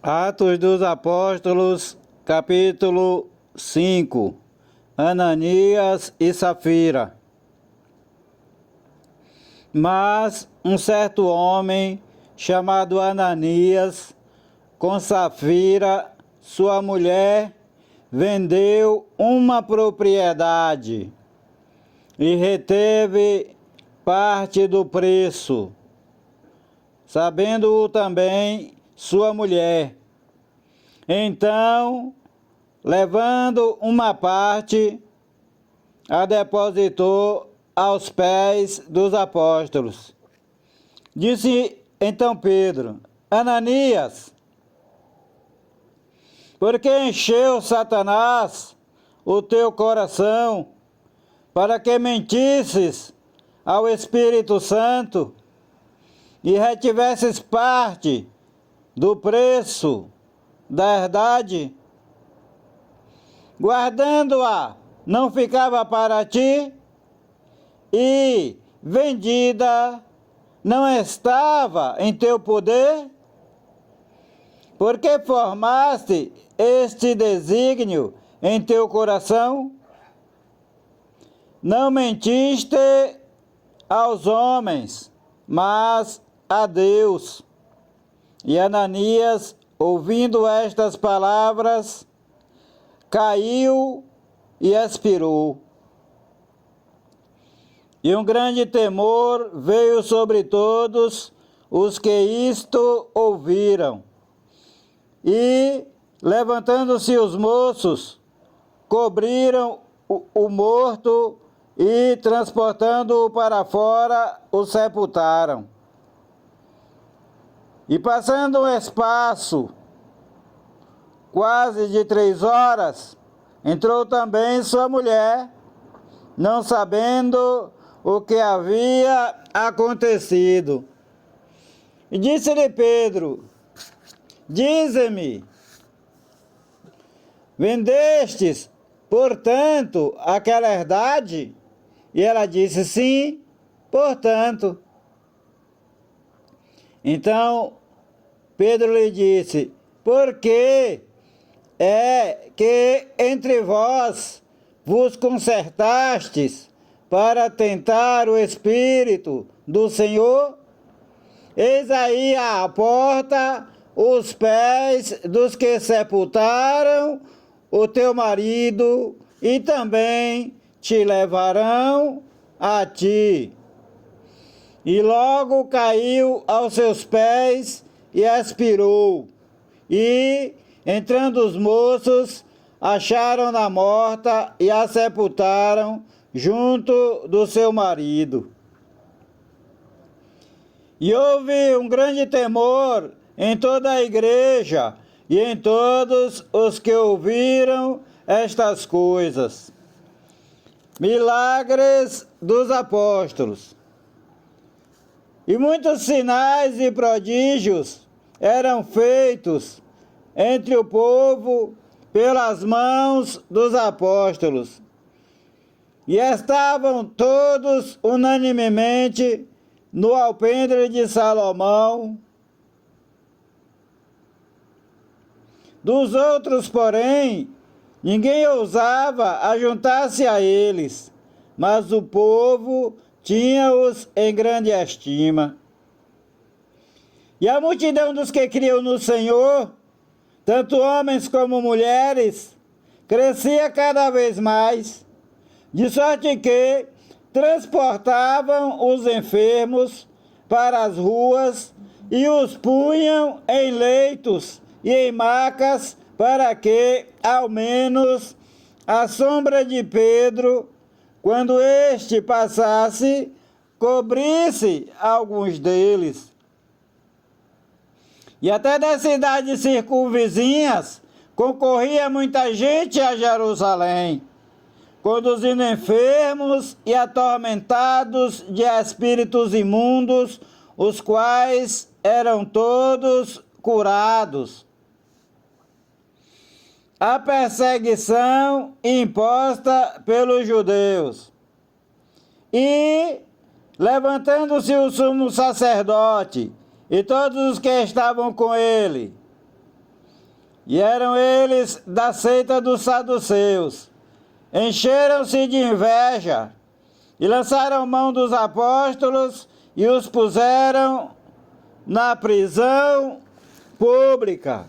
Atos dos Apóstolos, capítulo 5. Ananias e Safira. Mas um certo homem, chamado Ananias, com Safira, sua mulher, vendeu uma propriedade e reteve parte do preço, sabendo-o também sua mulher. Então, levando uma parte, a depositou aos pés dos apóstolos. Disse então Pedro: Ananias, por que encheu Satanás o teu coração para que mentisses ao Espírito Santo e retivesses parte do preço da herdade? Guardando-a, não ficava para ti? E vendida, não estava em teu poder? Por que formaste este desígnio em teu coração? Não mentiste aos homens, mas a Deus. E Ananias, ouvindo estas palavras, caiu e expirou. E um grande temor veio sobre todos os que isto ouviram. E, levantando-se os moços, cobriram o morto e, transportando-o para fora, o sepultaram. E passando um espaço quase de 3 horas, entrou também sua mulher, não sabendo o que havia acontecido. E disse-lhe Pedro: Dize-me, vendestes, portanto, aquela herdade? E ela disse: Sim, portanto. Então Pedro lhe disse: Por que é que entre vós vos concertastes para tentar o Espírito do Senhor? Eis aí à porta os pés dos que sepultaram o teu marido e também te levarão a ti. E logo caiu aos seus pés e expirou. E, entrando os moços, acharam-na morta e a sepultaram junto do seu marido. E houve um grande temor em toda a igreja e em todos os que ouviram estas coisas. Milagres dos apóstolos. E muitos sinais e prodígios eram feitos entre o povo pelas mãos dos apóstolos. E estavam todos unanimemente no alpendre de Salomão. Dos outros, porém, ninguém ousava ajuntar-se a eles, mas o povo tinha-os em grande estima. E a multidão dos que criam no Senhor, tanto homens como mulheres, crescia cada vez mais, de sorte que transportavam os enfermos para as ruas e os punham em leitos e em macas, para que, ao menos, a sombra de Pedro, quando este passasse, cobrisse alguns deles. E até das cidades circunvizinhas concorria muita gente a Jerusalém, conduzindo enfermos e atormentados de espíritos imundos, os quais eram todos curados. A perseguição imposta pelos judeus. E, levantando-se o sumo sacerdote e todos os que estavam com ele, e eram eles da seita dos saduceus. Encheram-se de inveja e lançaram mão dos apóstolos e os puseram na prisão pública.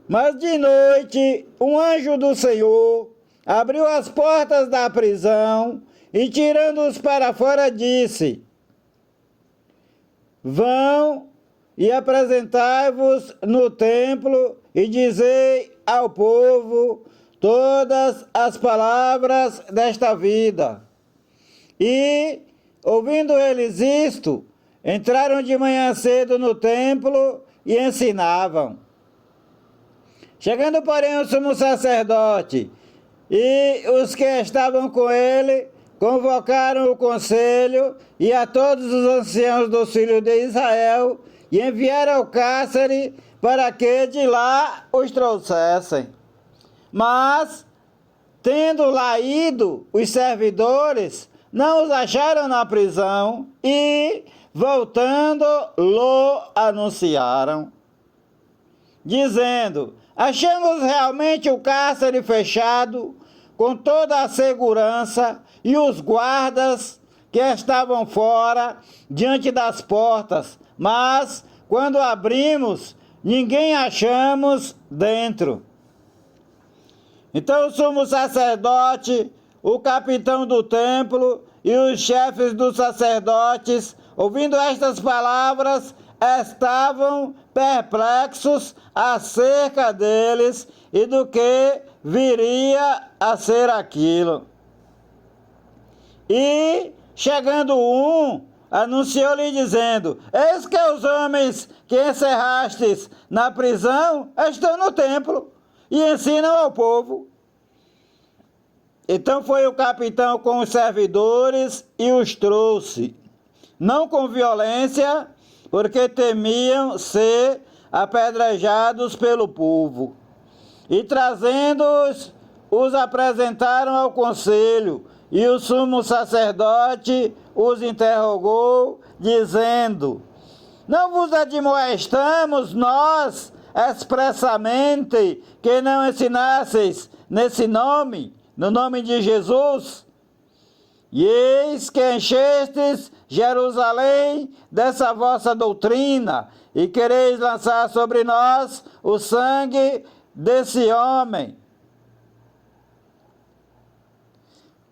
Mas de noite, um anjo do Senhor abriu as portas da prisão e, tirando-os para fora, disse: vão e apresentai-vos no templo e dizei ao povo todas as palavras desta vida. E, ouvindo eles isto, entraram de manhã cedo no templo e ensinavam. Chegando, porém, o sumo sacerdote e os que estavam com ele, convocaram o conselho e a todos os anciãos dos filhos de Israel e enviaram ao cárcere para que de lá os trouxessem. Mas, tendo lá ido os servidores, não os acharam na prisão e, voltando, lo anunciaram, dizendo: achamos realmente o cárcere fechado, com toda a segurança, e os guardas que estavam fora, diante das portas, mas, quando abrimos, ninguém achamos dentro. Então o sumo sacerdote, o capitão do templo e os chefes dos sacerdotes, ouvindo estas palavras, estavam perplexos acerca deles e do que viria a ser aquilo. E, chegando anunciou-lhe dizendo: eis que os homens que encerrastes na prisão estão no templo e ensinam ao povo. Então foi o capitão com os servidores e os trouxe, não com violência, porque temiam ser apedrejados pelo povo. E trazendo-os, os apresentaram ao conselho, e o sumo sacerdote os interrogou, dizendo: não vos admoestamos nós expressamente que não ensinasseis nesse nome, no nome de Jesus? E eis que enchestes Jerusalém dessa vossa doutrina, e quereis lançar sobre nós o sangue desse homem.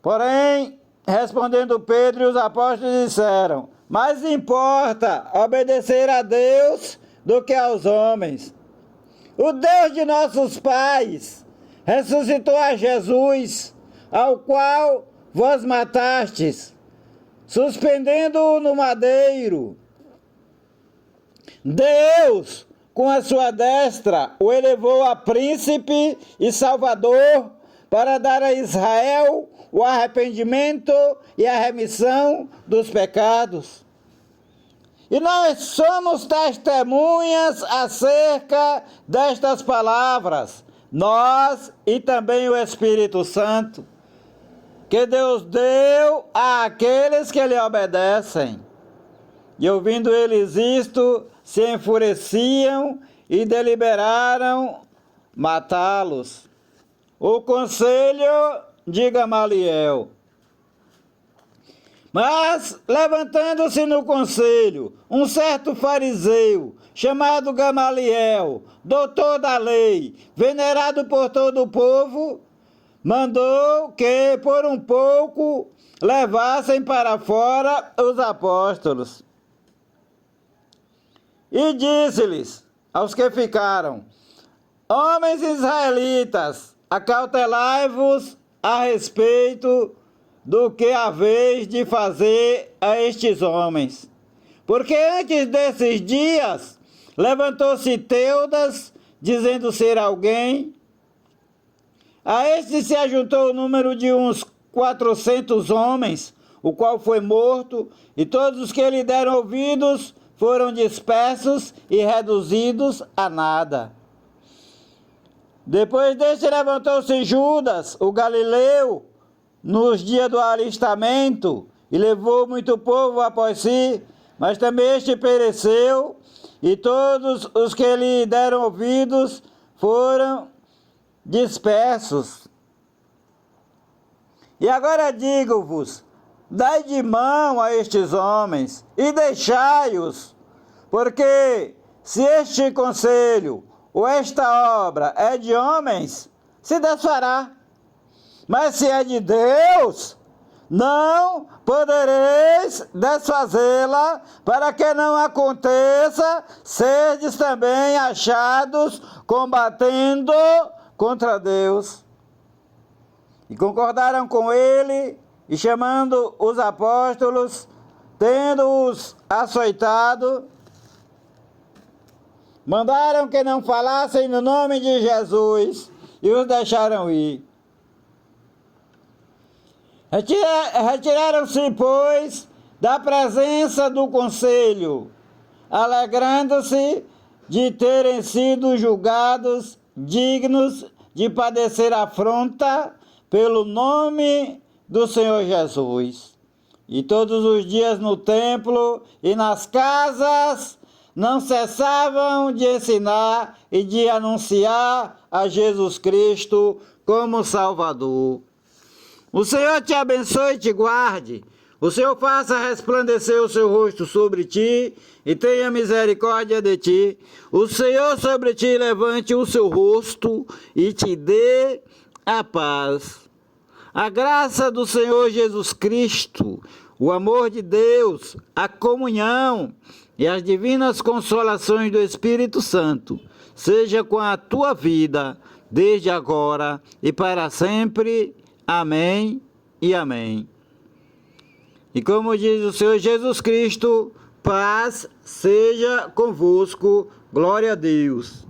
Porém, respondendo Pedro e os apóstolos disseram: mais importa obedecer a Deus do que aos homens. O Deus de nossos pais ressuscitou a Jesus, ao qual vós matastes, suspendendo-o no madeiro. Deus, com a sua destra, o elevou a príncipe e salvador, para dar a Israel o arrependimento e a remissão dos pecados. E nós somos testemunhas acerca destas palavras, nós e também o Espírito Santo, que Deus deu àqueles que lhe obedecem. E ouvindo eles isto, se enfureciam e deliberaram matá-los. O conselho de Gamaliel. Mas, levantando-se no conselho, um certo fariseu, chamado Gamaliel, doutor da lei, venerado por todo o povo, mandou que, por um pouco, levassem para fora os apóstolos. E disse-lhes, aos que ficaram: homens israelitas, acautelai-vos a respeito do que haveis de fazer a estes homens. Porque antes desses dias levantou-se Teudas, dizendo ser alguém. A este se ajuntou o número de uns 400 homens, o qual foi morto, e todos os que lhe deram ouvidos foram dispersos e reduzidos a nada. Depois deste levantou-se Judas, o galileu, nos dias do alistamento, e levou muito povo após si, mas também este pereceu, e todos os que lhe deram ouvidos foram dispersos. E agora digo-vos, dai de mão a estes homens e deixai-os, porque se este conselho ou esta obra é de homens, se desfará. Mas se é de Deus, não podereis desfazê-la, para que não aconteça serdes também achados combatendo contra Deus. E concordaram com ele, e chamando os apóstolos, tendo-os açoitado, mandaram que não falassem no nome de Jesus, e os deixaram ir. Retiraram-se, pois, da presença do conselho, alegrando-se de terem sido julgados dignos de padecer afronta pelo nome do Senhor Jesus. E todos os dias no templo e nas casas não cessavam de ensinar e de anunciar a Jesus Cristo como Salvador. O Senhor te abençoe e te guarde. O Senhor faça resplandecer o seu rosto sobre ti e tenha misericórdia de ti. O Senhor sobre ti levante o seu rosto e te dê a paz. A graça do Senhor Jesus Cristo, o amor de Deus, a comunhão e as divinas consolações do Espírito Santo seja com a tua vida, desde agora e para sempre. Amém e amém. E como diz o Senhor Jesus Cristo, paz seja convosco. Glória a Deus.